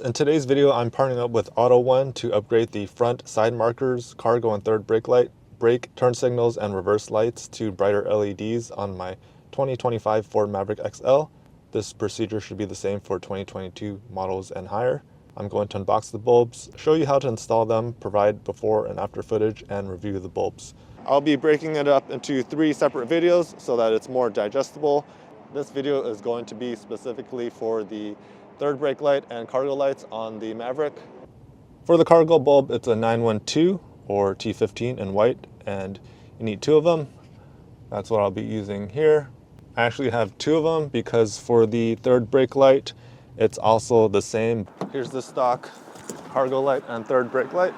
In today's video, I'm partnering up with AutoOne to upgrade the front side markers, cargo and third brake light, brake, turn signals, and reverse lights to brighter LEDs on my 2025 Ford Maverick XL. This procedure should be the same for 2022 models and higher. I'm going to unbox the bulbs, show you how to install them, provide before and after footage, and review the bulbs. I'll be breaking it up into 3 separate videos so that it's more digestible. This video is going to be specifically for the third brake light and cargo lights on the Maverick. For the cargo bulb, it's a 912 or T15 in white, and you need 2 of them. That's what I'll be using here. I actually have 2 of them because for the third brake light, it's also the same. Here's the stock cargo light and third brake light.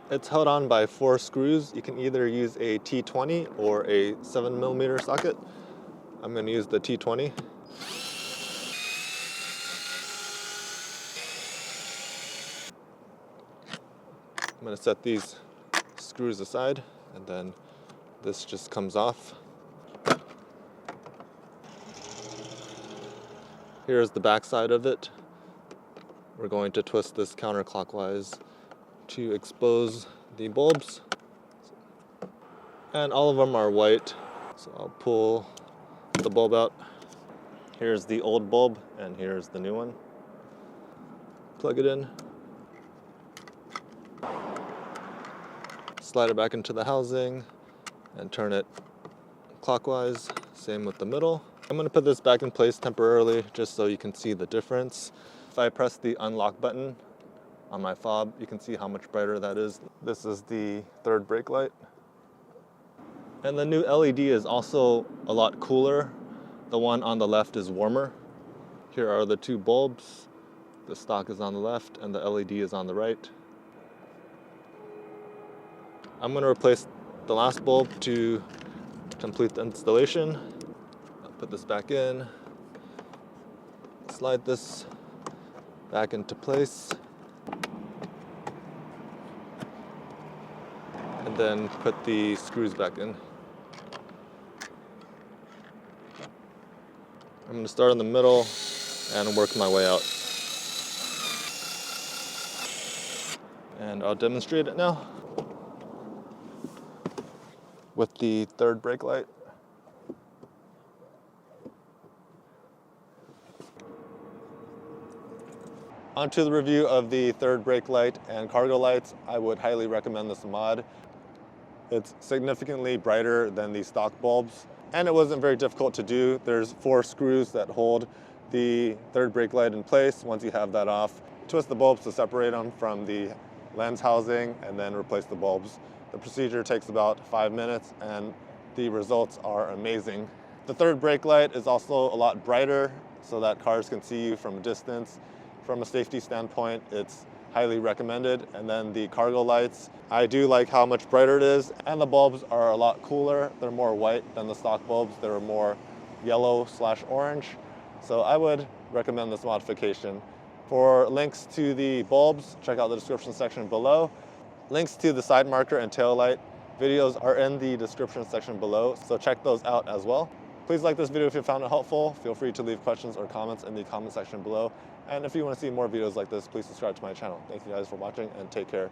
It's held on by 4 screws. You can either use a T20 or a 7mm socket. I'm going to use the T20. I'm going to set these screws aside, and then this just comes off. Here's the back side of it. We're going to twist this counterclockwise to expose the bulbs. And all of them are white, so I'll pull the bulb out. Here's the old bulb, and here's the new one. Plug it in. Slide it back into the housing and turn it clockwise. Same with the middle. I'm going to put this back in place temporarily just so you can see the difference. If I press the unlock button on my fob, you can see how much brighter that is. This is the third brake light. And the new LED is also a lot cooler. The one on the left is warmer. Here are the 2 bulbs. The stock is on the left and the LED is on the right. I'm going to replace the last bulb to complete the installation. I'll put this back in, slide this back into place, and then put the screws back in. I'm going to start in the middle and work my way out. And I'll demonstrate it now with the third brake light. Onto the review of the third brake light and cargo lights. I would highly recommend this mod. It's significantly brighter than the stock bulbs, and it wasn't very difficult to do. There's 4 screws that hold the third brake light in place. Once you have that off, twist the bulbs to separate them from the lens housing and then replace the bulbs. The procedure takes about 5 minutes and the results are amazing. The third brake light is also a lot brighter so that cars can see you from a distance. From a safety standpoint, it's highly recommended. And then the cargo lights, I do like how much brighter it is, and the bulbs are a lot cooler. They're more white than the stock bulbs. They're more yellow/orange. So I would recommend this modification. For links to the bulbs, check out the description section below. Links to the side marker and tail light videos are in the description section below, so check those out as well. Please like this video if you found it helpful. Feel free to leave questions or comments in the comment section below. And if you want to see more videos like this, please subscribe to my channel. Thank you guys for watching, and take care.